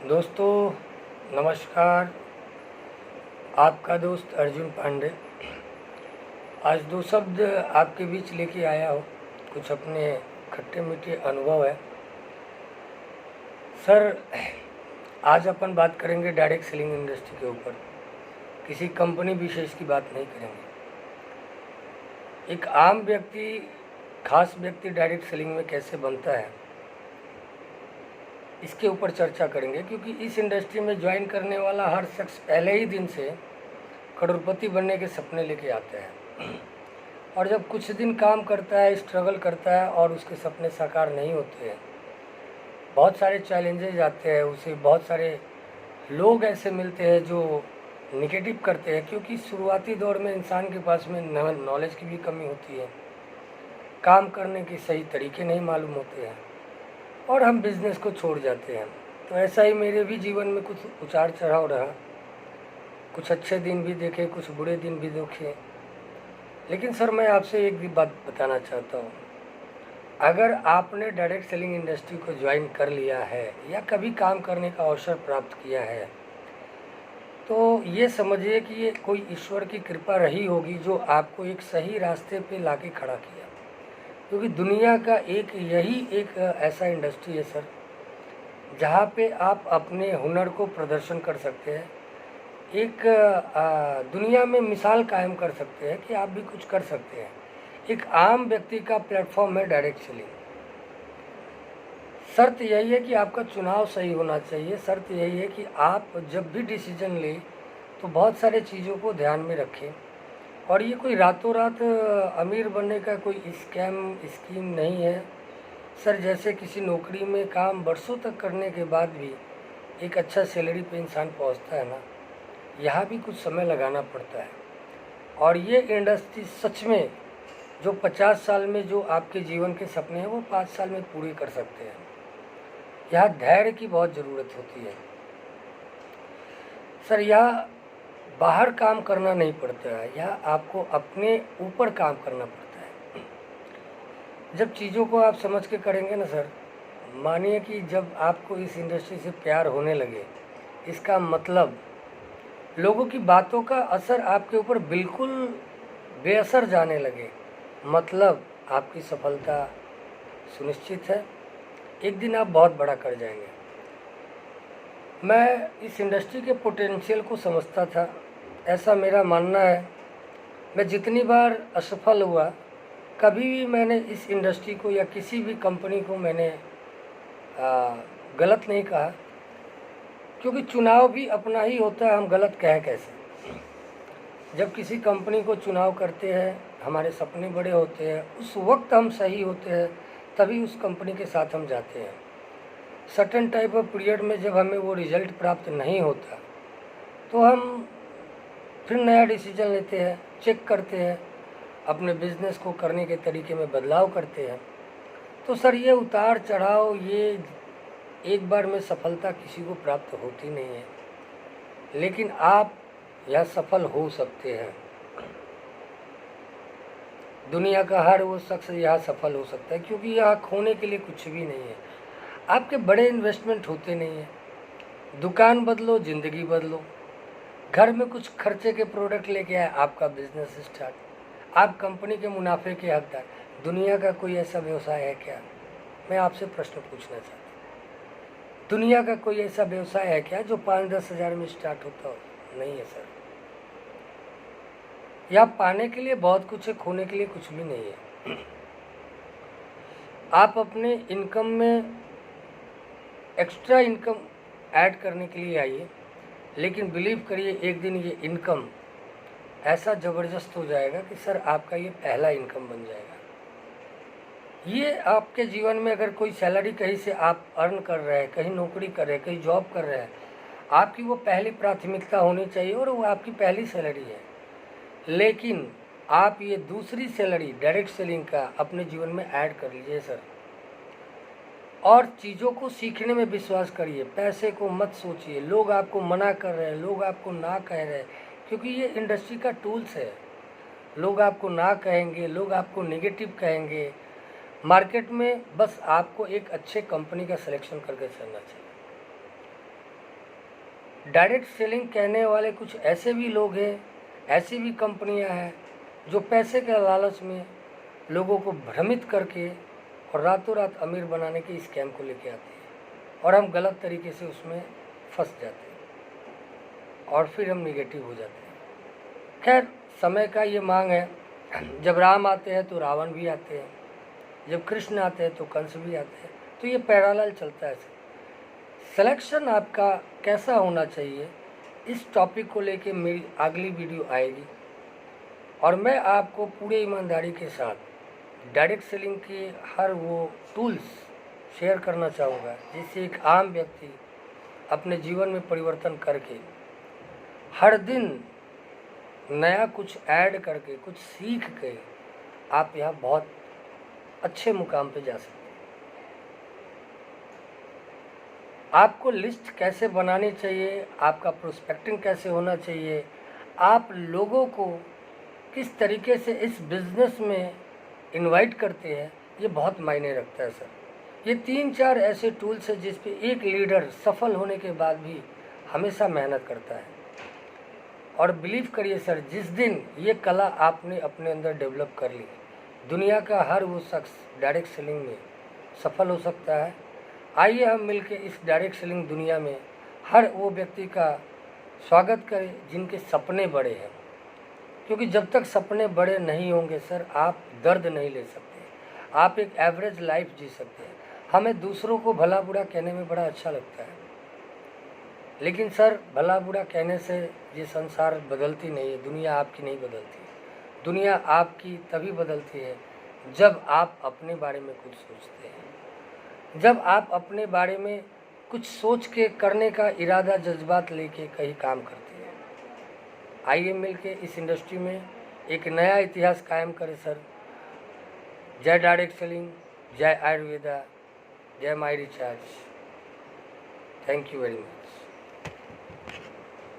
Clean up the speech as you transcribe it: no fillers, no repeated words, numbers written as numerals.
दोस्तों नमस्कार। आपका दोस्त अर्जुन पांडे आज दो शब्द आपके बीच लेके आया हूँ। कुछ अपने खट्टे मीठे अनुभव है। सर, आज अपन बात करेंगे डायरेक्ट सेलिंग इंडस्ट्री के ऊपर। किसी कंपनी विशेष की बात नहीं करेंगे। एक आम व्यक्ति, खास व्यक्ति डायरेक्ट सेलिंग में कैसे बनता है, इसके ऊपर चर्चा करेंगे। क्योंकि इस इंडस्ट्री में ज्वाइन करने वाला हर शख्स पहले ही दिन से करोड़पति बनने के सपने लेके आता है, और जब कुछ दिन काम करता है, स्ट्रगल करता है और उसके सपने साकार नहीं होते हैं, बहुत सारे चैलेंजेस आते हैं उसे, बहुत सारे लोग ऐसे मिलते हैं जो निगेटिव करते हैं। क्योंकि शुरुआती दौर में इंसान के पास में नॉलेज की भी कमी होती है, काम करने के सही तरीके नहीं मालूम होते हैं और हम बिज़नेस को छोड़ जाते हैं। तो ऐसा ही मेरे भी जीवन में कुछ उतार चढ़ाव रहा। कुछ अच्छे दिन भी देखे, कुछ बुरे दिन भी देखे। लेकिन सर, मैं आपसे एक भी बात बताना चाहता हूँ। अगर आपने डायरेक्ट सेलिंग इंडस्ट्री को ज्वाइन कर लिया है या कभी काम करने का अवसर प्राप्त किया है, तो ये समझिए कि ये कोई ईश्वर की कृपा रही होगी जो आपको एक सही रास्ते पे लाके खड़ा किया। क्योंकि दुनिया का यही एक ऐसा इंडस्ट्री है सर, जहाँ पे आप अपने हुनर को प्रदर्शन कर सकते हैं। एक दुनिया में मिसाल कायम कर सकते हैं कि आप भी कुछ कर सकते हैं। एक आम व्यक्ति का प्लेटफॉर्म है डायरेक्ट सेलिंग। शर्त यही है कि आपका चुनाव सही होना चाहिए। शर्त यही है कि आप जब भी डिसीजन लें तो बहुत सारे चीज़ों को ध्यान में रखें। और ये कोई रातों रात अमीर बनने का कोई स्कीम नहीं है सर। जैसे किसी नौकरी में काम बरसों तक करने के बाद भी एक अच्छा सैलरी पे इंसान पहुंचता है ना, यहाँ भी कुछ समय लगाना पड़ता है। और ये इंडस्ट्री सच में जो 50 साल में जो आपके जीवन के सपने हैं वो 5 साल में पूरे कर सकते हैं। यहाँ धैर्य की बहुत ज़रूरत होती है सर। यहाँ बाहर काम करना नहीं पड़ता है, यहाँ आपको अपने ऊपर काम करना पड़ता है। जब चीज़ों को आप समझ के करेंगे ना सर, मानिए कि जब आपको इस इंडस्ट्री से प्यार होने लगे, इसका मतलब लोगों की बातों का असर आपके ऊपर बिल्कुल बेअसर जाने लगे, मतलब आपकी सफलता सुनिश्चित है। एक दिन आप बहुत बड़ा कर जाएंगे। मैं इस इंडस्ट्री के पोटेंशियल को समझता था, ऐसा मेरा मानना है। मैं जितनी बार असफल हुआ, कभी भी मैंने इस इंडस्ट्री को या किसी भी कंपनी को मैंने गलत नहीं कहा। क्योंकि चुनाव भी अपना ही होता है, हम गलत कहें कैसे। जब किसी कंपनी को चुनाव करते हैं, हमारे सपने बड़े होते हैं, उस वक्त हम सही होते हैं, तभी उस कंपनी के साथ हम जाते हैं। सर्टेन टाइप ऑफ पीरियड में जब हमें वो रिज़ल्ट प्राप्त नहीं होता, तो हम फिर नया डिसीजन लेते हैं, चेक करते हैं, अपने बिजनेस को करने के तरीके में बदलाव करते हैं। तो सर, ये उतार चढ़ाव, ये एक बार में सफलता किसी को प्राप्त होती नहीं है। लेकिन आप यह सफल हो सकते हैं। दुनिया का हर वो शख्स यहाँ सफल हो सकता है, क्योंकि यहाँ खोने के लिए कुछ भी नहीं है। आपके बड़े इन्वेस्टमेंट होते नहीं हैं। दुकान बदलो, ज़िंदगी बदलो। घर में कुछ खर्चे के प्रोडक्ट लेके आए, आपका बिजनेस स्टार्ट। आप कंपनी के मुनाफे के हकदार। दुनिया का कोई ऐसा व्यवसाय है क्या? मैं आपसे प्रश्न पूछना चाहता हूँ। दुनिया का कोई ऐसा व्यवसाय है क्या जो 5-10 हज़ार में स्टार्ट होता हो? नहीं है सर। या पाने के लिए बहुत कुछ है, खोने के लिए कुछ भी नहीं है। आप अपने इनकम में एक्स्ट्रा इनकम ऐड करने के लिए आइए, लेकिन बिलीव करिए, एक दिन ये इनकम ऐसा ज़बरदस्त हो जाएगा कि सर आपका ये पहला इनकम बन जाएगा। ये आपके जीवन में अगर कोई सैलरी कहीं से आप अर्न कर रहे हैं, कहीं नौकरी कर रहे हैं, कहीं जॉब कर रहे हैं, आपकी वो पहली प्राथमिकता होनी चाहिए और वो आपकी पहली सैलरी है। लेकिन आप ये दूसरी सैलरी डायरेक्ट सेलिंग का अपने जीवन में ऐड कर लीजिए सर। और चीज़ों को सीखने में विश्वास करिए, पैसे को मत सोचिए। लोग आपको मना कर रहे हैं, लोग आपको ना कह रहे हैं, क्योंकि ये इंडस्ट्री का टूल्स है। लोग आपको ना कहेंगे, लोग आपको नेगेटिव कहेंगे। मार्केट में बस आपको एक अच्छे कंपनी का सिलेक्शन करके चलना चाहिए। डायरेक्ट सेलिंग कहने वाले कुछ ऐसे भी लोग हैं, ऐसी भी कंपनियां हैं जो पैसे के लालच में लोगों को भ्रमित करके और रातों रात अमीर बनाने के स्कैम को लेके आती है और हम गलत तरीके से उसमें फंस जाते हैं और फिर हम निगेटिव हो जाते हैं। खैर, समय का ये मांग है, जब राम आते हैं तो रावण भी आते हैं, जब कृष्ण आते हैं तो कंस भी आते हैं, तो ये पैरेलल चलता है। सिलेक्शन आपका कैसा होना चाहिए, इस टॉपिक को लेके मेरी अगली वीडियो आएगी और मैं आपको पूरे ईमानदारी के साथ डायरेक्ट सेलिंग के हर वो टूल्स शेयर करना चाहूँगा जिससे एक आम व्यक्ति अपने जीवन में परिवर्तन करके हर दिन नया कुछ ऐड करके, कुछ सीख के आप यहाँ बहुत अच्छे मुकाम पे जा सकते हैं। आपको लिस्ट कैसे बनानी चाहिए, आपका प्रोस्पेक्टिंग कैसे होना चाहिए, आप लोगों को किस तरीके से इस बिज़नेस में इनवाइट करते हैं, ये बहुत मायने रखता है सर। ये 3-4 ऐसे टूल्स हैं जिस पे एक लीडर सफल होने के बाद भी हमेशा मेहनत करता है। और बिलीव करिए सर, जिस दिन ये कला आपने अपने अंदर डेवलप कर ली, दुनिया का हर वो शख्स डायरेक्ट सेलिंग में सफल हो सकता है। आइए हम मिलके इस डायरेक्ट सेलिंग दुनिया में हर वो व्यक्ति का स्वागत करें जिनके सपने बड़े हैं, क्योंकि जब तक सपने बड़े नहीं होंगे सर, आप दर्द नहीं ले सकते, आप एक एवरेज लाइफ जी सकते हैं। हमें दूसरों को भला बुरा कहने में बड़ा अच्छा लगता है, लेकिन सर भला बुरा कहने से ये संसार बदलती नहीं है, दुनिया आपकी नहीं बदलती। दुनिया आपकी तभी बदलती है जब आप अपने बारे में कुछ सोचते हैं, जब आप अपने बारे में कुछ सोच के करने का इरादा, जज्बात लेके कहीं काम करते हैं। आइए मिलके इस इंडस्ट्री में एक नया इतिहास कायम करें सर। जय डायरेक्ट सेलिंग, जय आयुर्वेदा, जय my recharge. Thank you very much.